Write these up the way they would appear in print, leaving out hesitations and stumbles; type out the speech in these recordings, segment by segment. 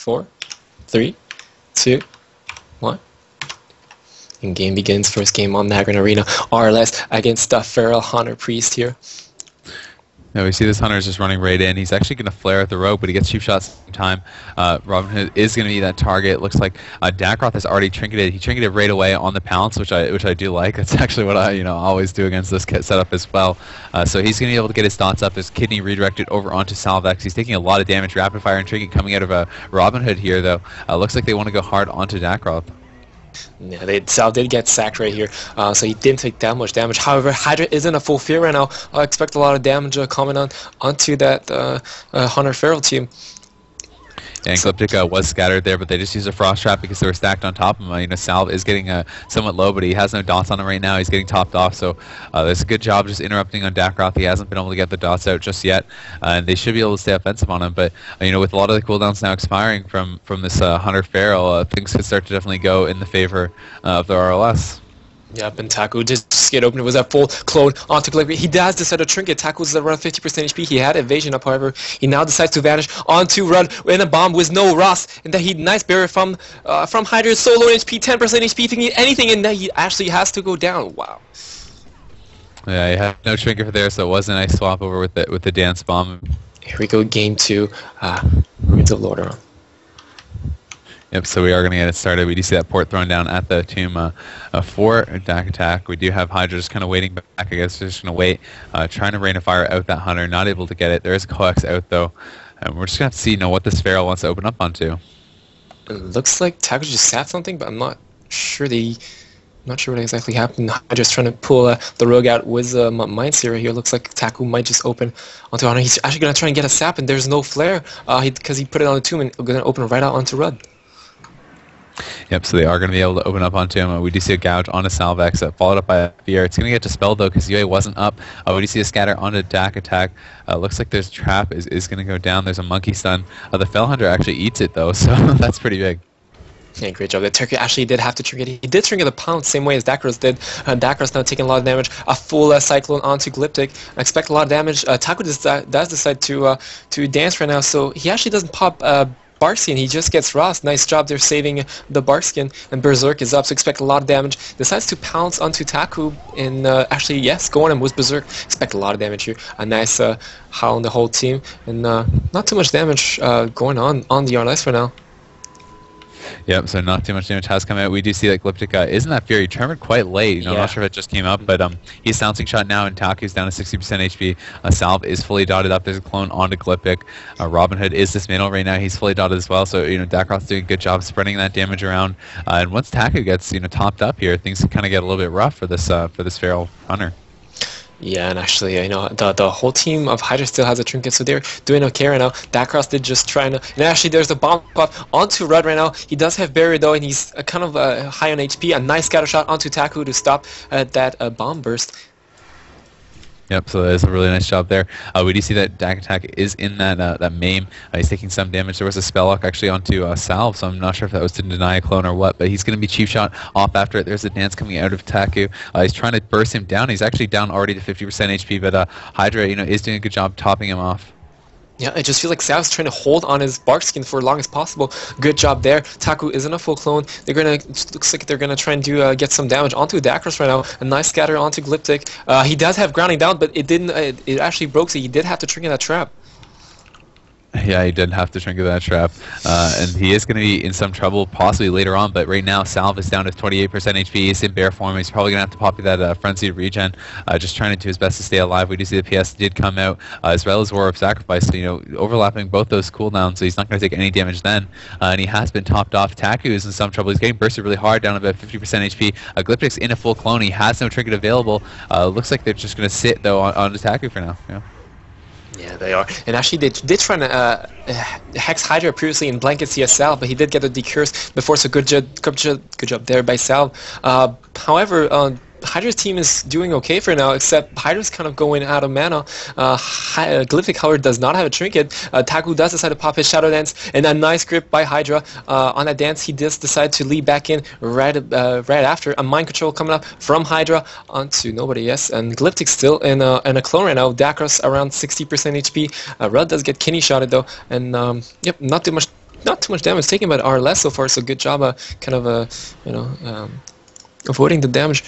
4, 3, 2, 1. And game begins. First game on Nagrin Arena. RLS against Feral Hunter Priest here. Now we see this Hunter is just running right in. He's actually going to flare at the rope, but he gets cheap shots at the same time. Robin Hood is going to be that target. It looks like Dakkroth has already trinketed. He trinketed right away on the pounce, which I do like. That's actually what I always do against this kit setup as well. So he's going to be able to get his dots up. His kidney redirected over onto Salv. He's taking a lot of damage. Rapid fire and trinket coming out of Robin Hood here, though. Looks like they want to go hard onto Dakkroth. Yeah, Salv did get sacked right here, so he didn't take that much damage. However, Hydra isn't a full fear right now. I expect a lot of damage coming onto that Hunter Feral team. And Glyptic was scattered there, but they just used a frost trap because they were stacked on top of him. Salv is getting somewhat low, but he has no dots on him right now. He's getting topped off, so there's a good job just interrupting on Dakkroth. He hasn't been able to get the dots out just yet, and they should be able to stay offensive on him. But with a lot of the cooldowns now expiring from this Hunter Feral, things could start to definitely go in the favor of the RLS. Yep, and Taku just get open. It was that full clone onto Glyptic. He does decide to trinket. Taku's around 50% HP. He had evasion up, however. He now decides to vanish onto Run in a bomb with no rust. And then he nice barrier from Hydra. So low HP, 10% HP. If he need anything, and then he actually has to go down. Wow. Yeah, he had no trinket for there, so it was a nice swap over with the dance bomb. Here we go, game 2. We're into Lordaeron. Yep, so we are going to get it started. We do see that port thrown down at the tomb for Dak attack. We do have Hydra just kind of waiting back, I guess. Just going to wait, trying to rain of fire out that Hunter. Not able to get it. There is a coax out, though. And we're just going to have to see what this Feral wants to open up onto. It looks like Taku just sat something, but I'm not sure what exactly happened. Hydra's trying to pull the rogue out with Mind Seer here. Looks like Taku might just open onto Hunter. He's actually going to try and get a sap, and there's no flare because he put it on the tomb and going to open right out onto Rud. Yep, so they are going to be able to open up onto him. We do see a gouge on a Salvex, followed up by a fear. It's going to get dispelled, though, because UA wasn't up. We do see a scatter onto Dak attack. Looks like there's a trap is going to go down. There's a monkey stun. The Fel Hunter actually eats it, though, so that's pretty big. Yeah, great job. The Turkey actually did have to trinket. He did trinket the pound same way as Dakkroth did. Dakkroth now taking a lot of damage. A full Cyclone onto Glyptic. I expect a lot of damage. Taku does decide to dance right now, so he actually doesn't pop Barkskin. He just gets Ross. Nice job there saving the Barkskin. And Berserk is up, so expect a lot of damage. Decides to pounce onto Taku and actually, yes, go on him with Berserk. Expect a lot of damage here. A nice howl on the whole team. And not too much damage going on the RLS for now. Yep, so not too much damage has come out. We do see that Glyptic isn't that Fury. Tremor quite late. I'm not sure if it just came up, but he's Souncing Shot now, and Taku's down to 60% HP. Salv is fully dotted up. There's a clone onto Glyptic. Robin Hood is dismantled right now. He's fully dotted as well, so Dakkroth's doing a good job spreading that damage around. And once Taku gets topped up here, things kind of get a little bit rough for this Feral Hunter. Yeah, and actually, the whole team of Hydra still has a trinket, so they're doing okay right now. Dakkroth did just trying to... And actually, there's a bomb pop onto Rud right now. He does have barrier, though, and he's kind of high on HP. A nice scatter shot onto Taku to stop that bomb burst. Yep, so that's a really nice job there. We do see that Dak attack is in that maim. He's taking some damage. There was a spell lock actually onto Salv, so I'm not sure if that was to deny a clone or what, but he's going to be cheap shot off after it. There's a dance coming out of Taku. He's trying to burst him down. He's actually down already to 50% HP, but Hydra is doing a good job topping him off. Yeah, I just feel like Salv's trying to hold on his Barkskin for as long as possible. Good job there. Taku isn't a full clone. Looks like they're gonna try and get some damage onto Dakkroth right now. A nice scatter onto Glyptic. He does have grounding down, but it didn't. It actually broke, so he did have to trinket that trap. Yeah, he did have to trinket that trap, and he is going to be in some trouble possibly later on, but right now Salv is down to 28% HP. He's in bear form. He's probably going to have to pop that frenzied regen, just trying to do his best to stay alive. We do see the PS did come out, as well as War of Sacrifice, so, overlapping both those cooldowns, so he's not going to take any damage then, and he has been topped off. Taku is in some trouble. He's getting bursted really hard, down about 50% HP. Glyptic's in a full clone. He has no trinket available. Looks like they're just going to sit, though, on Taku for now. Yeah. Yeah, they are. And actually, they did try to hex Hydra previously in blanket CSL, but he did get a decurse before, so good job there by Salv. However, Hydra's team is doing okay for now, except Hydra's kind of going out of mana. Glyptic, however, does not have a trinket. Taku does decide to pop his Shadow Dance, and a nice grip by Hydra. On that dance, he does decide to lead back in right after. A Mind Control coming up from Hydra onto nobody, yes. And Glyptic still in a clone right now. Dakkroth around 60% HP. Rud does get kidney shotted, though. And, yep, not too not too much damage taken by the RLS so far, so good job kind of avoiding the damage.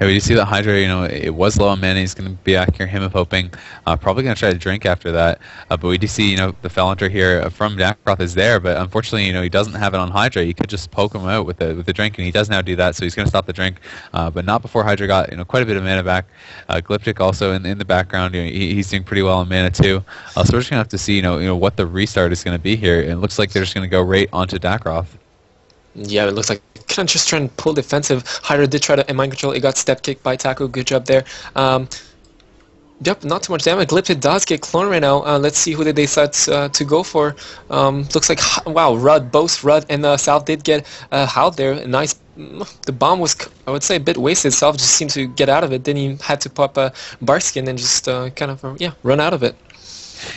Yeah, we do see that Hydra, it was low on mana. He's going to be back here, Hymn of Hoping. Probably going to try to drink after that. But we do see, the Fell Hunter here from Dakkroth is there, but unfortunately, he doesn't have it on Hydra. You could just poke him out with the drink, and he does now do that, so he's going to stop the drink. But not before Hydra got, quite a bit of mana back. Glyptic also in the background, he's doing pretty well on mana too. So we're just going to have to see, what the restart is going to be here. And it looks like they're just going to go right onto Dakkroth. Yeah, it looks like kind of just trying to pull defensive. Hydra did try to mind control. It got step kicked by Taku. Good job there. Yep, not too much damage. Glyptic does get cloned right now. Let's see who they decide to go for. Looks like, wow, both Rudd and Salv did get howled there. Nice. The bomb was, I would say, a bit wasted. Salv just seemed to get out of it. Then he had to pop a Barskin and just kind of, run out of it.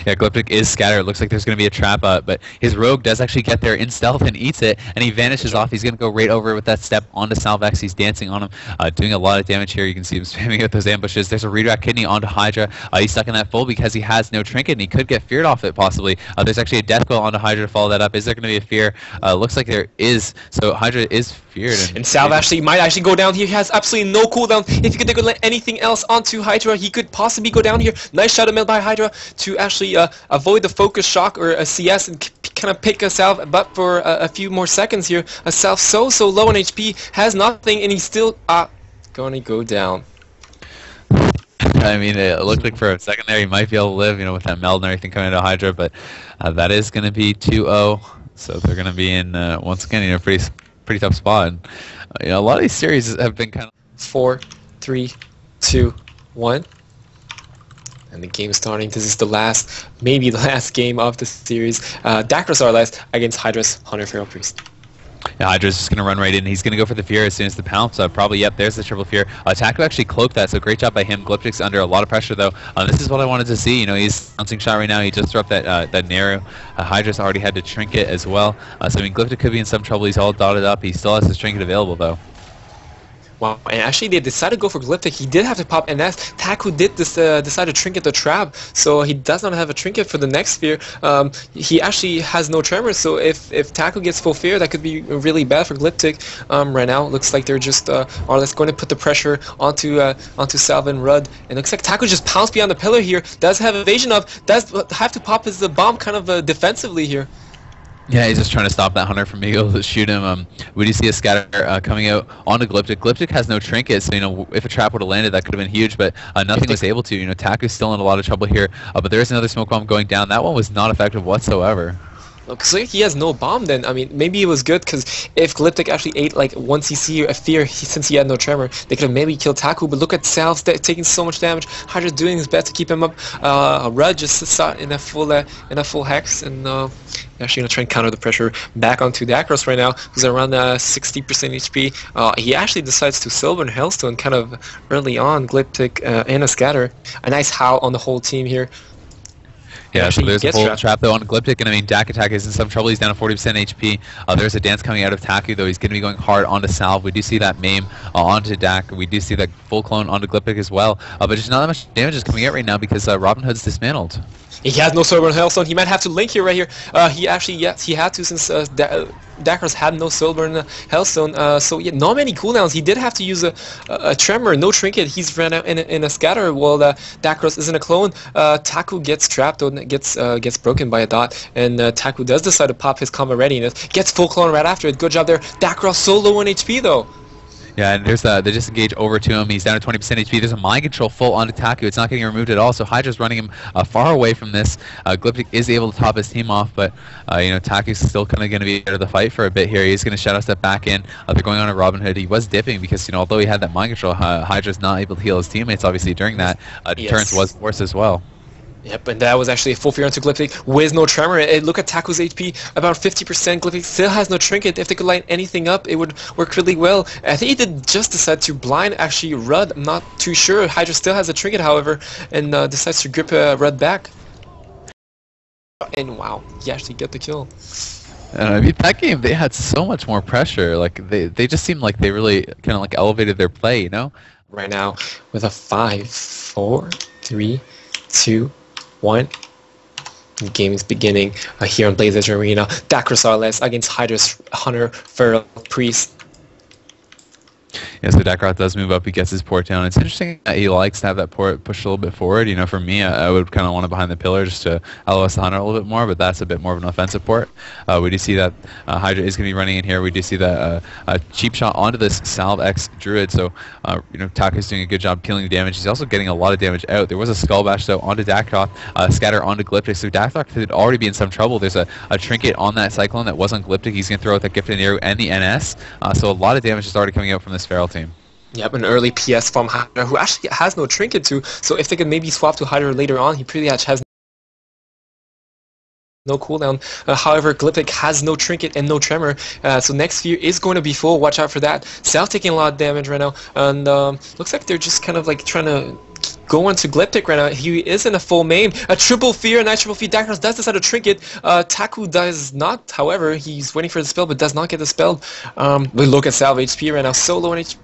Yeah, Glyptic is scattered. It looks like there's going to be a trap up, but his rogue does actually get there in stealth and eats it, and he vanishes off. He's going to go right over with that step onto Salvex. He's dancing on him, doing a lot of damage here. You can see him spamming out those ambushes. There's a redirect kidney onto Hydra. He's stuck in that full because he has no trinket, and he could get feared off it possibly. There's actually a death coil onto Hydra to follow that up. Is there going to be a fear? Looks like there is. So Hydra is feared. And Salv might actually go down here. He has absolutely no cooldown. If he could let anything else onto Hydra, he could possibly go down here. Nice shadow mill by Hydra to actually avoid the focus shock or a CS and kind of pick a Salv but for a few more seconds here. A Salv so low on HP, has nothing, and he's still going to go down. I mean, it looked like for a second there he might be able to live, with that meld and everything coming out of Hydra, but that is going to be 2-0, so they're going to be in, once again, pretty tough spot. And, a lot of these series have been kind of... 4, 3, 2, 1. And the game starting. This is maybe the last game of the series. Dakkroth RLS against Hydra's Hunter Feral Priest. Yeah, Hydra's just going to run right in. He's going to go for the Fear as soon as the pounce. Probably, yep, there's the triple Fear. Taku actually cloaked that, so great job by him. Glyptic's under a lot of pressure, though. This is what I wanted to see. He's bouncing shot right now. He just dropped that narrow. Hydra's already had to trinket as well. So, I mean, Glyptic could be in some trouble. He's all dotted up. He still has his trinket available, though. Wow, and actually they decided to go for Glyptic. He did have to pop, and that's Taku did decide to trinket the trap, so he does not have a trinket for the next Fear. He actually has no tremor, so if Taku gets full Fear, that could be really bad for Glyptic. Right now, looks like they're just RLS going to put the pressure onto Salv and Rudd, and looks like Taku just pounced beyond the pillar here. Does have evasion up, does have to pop his bomb kind of defensively here. Yeah, he's just trying to stop that Hunter from being able to shoot him. We do see a scatter coming out onto Glyptic. Glyptic has no trinket, so if a trap would have landed, that could have been huge, but nothing was able to. Taku's still in a lot of trouble here, but there is another smoke bomb going down. That one was not effective whatsoever. Looks like he has no bomb then. I mean, maybe it was good because if Glyptic actually ate like 1 CC or a Fear, since he had no tremor, they could have maybe killed Taku, but look at Salv taking so much damage. Hydra's doing his best to keep him up. Rudd just sat in a full hex, and actually going to try and counter the pressure back onto Dakkroth right now, who's around 60% HP. He actually decides to Silver and Hailstone kind of early on, Glyptic and a scatter. A nice howl on the whole team here. Yeah, so there's a full trap though on Glyptic, and I mean Dak Attack is in some trouble. He's down to 40% HP. There's a dance coming out of Taku though. He's going to be going hard onto Salv. We do see that maim onto Dak. We do see that full clone onto Glyptic as well. But just not that much damage is coming out right now because Robin Hood's dismantled. He has no Silver and Hailstone. He might have to link here right here. He actually, yes, he had to since Dakkroth had no Silver and Hailstone. So yeah, not many cooldowns. He did have to use a Tremor, no Trinket. He's ran out in a Scatter while Dakkroth isn't a clone. Taku gets trapped or gets broken by a dot, and Taku does decide to pop his combat readiness. Gets full clone right after it. Good job there. Dakkroth so low on HP though. Yeah, and there's the disengage over to him. He's down to 20% HP. There's a mind control full onto Taku. It's not getting removed at all, so Hydra's running him far away from this. Glyptic is able to top his team off, but Taku's still kind of going to be out of the fight for a bit here. He's going to shadow step back in. They're going on a Robin Hood. He was dipping because although he had that mind control, Hydra's not able to heal his teammates. Obviously, during that, deterrence was worse as well. Yep, and that was actually a full fear onto Glyptic with no tremor. Look at Taku's HP, about 50%. Glyptic still has no trinket. If they could line anything up, it would work really well. I think he did just decide to blind actually Rudd. I'm not too sure. Hydra still has a trinket, however, and decides to grip Rudd back. And wow, he actually got the kill. I mean, that game, they had so much more pressure. Like, they just seemed like they really kind of like elevated their play, Right now, with a 5, 4, 3, 2, 1. game's beginning here on Blazers Arena. Dakkroth RLS against Hydra's Hunter, Feral, Priest. Yeah, so Dakkroth does move up. He gets his port down. It's interesting that he likes to have that port pushed a little bit forward. You know, for me, I would kind of want it behind the pillar just to LOS the Hunter a little bit more, but that's a bit more of an offensive port. We do see that Hydra is going to be running in here. We do see that a cheap shot onto this Salv X Druid, so, you know, Taku's doing a good job killing the damage. He's also getting a lot of damage out. There was a Skull Bash, though, onto Dakkroth, Scatter onto Glyptic, so Dakkroth could already be in some trouble. There's a trinket on that Cyclone that was on Glyptic. He's going to throw out that Gifted Arrow and the NS, so a lot of damage is already coming out from this Feral team. Yep, an early PS from Hydra, who actually has no trinket too, so if they could maybe swap to Hydra later on, he pretty much has no cooldown. However, Glyptic has no trinket and no tremor, so next sphere is going to be full. Watch out for that. Salv taking a lot of damage right now, and looks like they're just kind of like trying to go into Glyptic right now. He is in a full main. A triple fear, a nice triple fear. Dakkroth does decide to trinket. Taku does not, however, he's waiting for the spell, but does not get the spell. We look at Salv HP right now, so low on HP.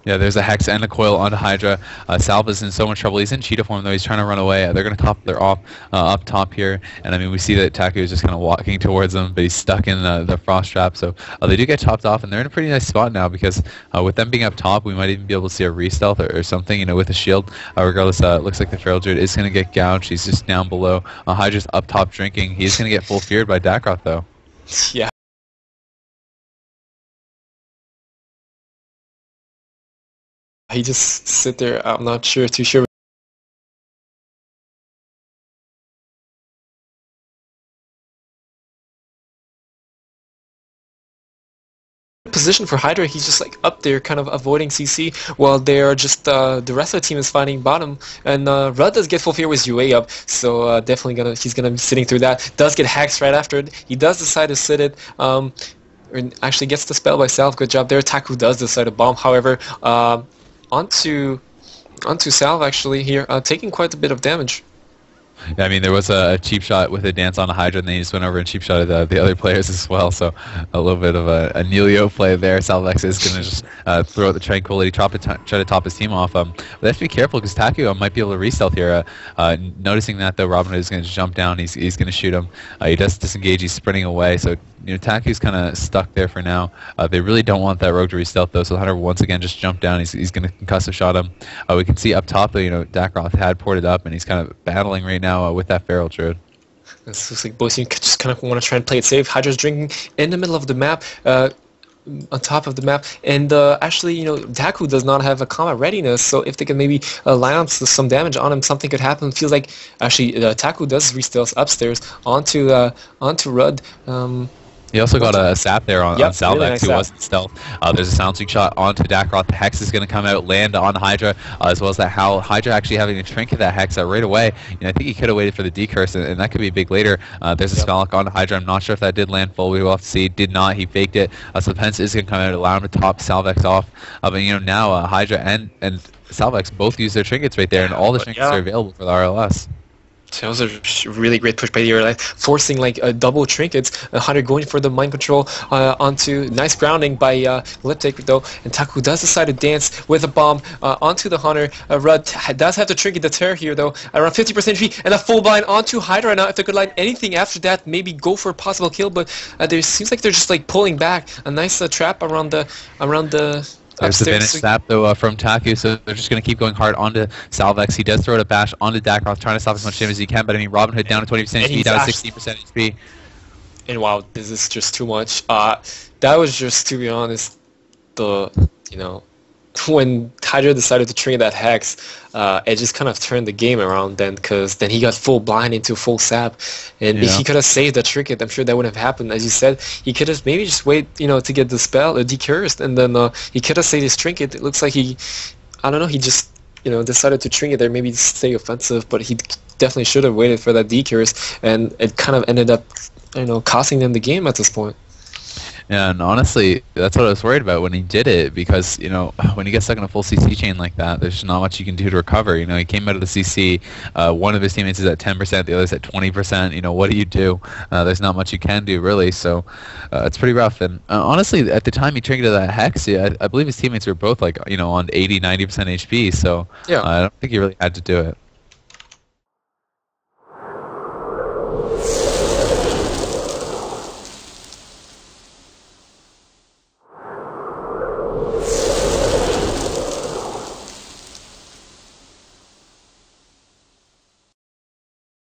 Yeah, there's a Hex and a Coil onto Hydra. Salv is in so much trouble. He's in cheetah form, though. He's trying to run away. They're going to top their up top here. And, I mean, we see that Taku is just kind of walking towards them, but he's stuck in the Frost Trap. So they do get chopped off, and they're in a pretty nice spot now because with them being up top, we might even be able to see a re-stealth or something, you know, with a shield. Regardless, it looks like the Feral Druid is going to get gouged. He's just down below. Hydra's up top drinking. He's going to get full feared by Dakkroth, though. Yeah. He just sit there. I'm not too sure. Position for Hydra, he's just like up there kind of avoiding CC while they're just the rest of the team is fighting bottom, and Rudd does get full fear with UA up, so definitely he's gonna be sitting through that. Does get hexed right after it. He does decide to sit it, and actually gets the spell by Salv. Good job there. Taku does decide to bomb, however, onto Salv actually here, taking quite a bit of damage. Yeah, I mean, there was a cheap shot with a dance on a Hydra, and then he just went over and cheap shot at the other players as well. So a little bit of a Nelio play there. Salvex is going to just throw out the Tranquility, try to top his team off. But they have to be careful because Taku might be able to re-stealth here. Noticing that, though, Robin Hood is going to jump down. He's going to shoot him. He does disengage. He's sprinting away. So, you know, Taku's kind of stuck there for now. They really don't want that rogue to re-stealth, though. So the Hunter once again just jumped down. He's going to concussive shot him. We can see up top, though, you know, Dakkroth had ported up, and he's kind of battling right now with that Feral Druid. It looks like both teams just kind of want to try and play it safe. Hydra's drinking in the middle of the map, on top of the map, and actually, you know, Taku does not have a combat readiness, so if they can maybe line up some damage on him, something could happen. It feels like actually Taku does re-stealth upstairs onto Rudd. He also got a sap there on Salvex, really nice who wasn't stealth. There's a sound sweep shot onto Dakkroth. The Hex is going to come out, land on Hydra, as well as that Hydra actually having to trinket that Hex right away. You know, I think he could have waited for the decurse, and that could be big later. There's a Spell onto Hydra. I'm not sure if that did land full. We will have to see. Did not. He faked it. So the Pence is going to come out, allow him to top Salvex off. But, you know, now Hydra and Salvex both use their trinkets right there, and all the trinkets are available for the RLS. That was a really great push by the RLS, forcing like double trinkets. Hunter going for the mind control onto nice grounding by Glyptic though, and Taku does decide to dance with a bomb onto the Hunter. Rudd does have to trinket the tear here though, around 50% HP, and a full blind onto Hydra. Now if they could line anything after that, maybe go for a possible kill, but there seems like they're just like pulling back. A nice trap around the There's the vanish snap, though, from Taku, so they're just going to keep going hard onto Salvex. He does throw it a bash onto Dakkroth, trying to stop as much damage as he can, but I mean, Robin Hood down to 20% HP, down to 16% HP. And wow, this is just too much. That was just, to be honest, when Hydra decided to trigger that Hex, it just kind of turned the game around then, because then he got full blind into full sap, and if he could have saved the trinket, I'm sure that wouldn't have happened. As you said, he could have maybe just wait, to get the spell decursed, and then he could have saved his trinket. It looks like he just decided to trinket there, maybe stay offensive, but he definitely should have waited for that decurse, and it kind of ended up costing them the game at this point. Yeah, and honestly, that's what I was worried about when he did it, because, when you get stuck in a full CC chain like that, there's not much you can do to recover. He came out of the CC, one of his teammates is at 10%, the other's at 20%, what do you do? There's not much you can do, really, so it's pretty rough. And honestly, at the time he triggered that Hex, I believe his teammates were both, on 80, 90% HP, so I don't think he really had to do it.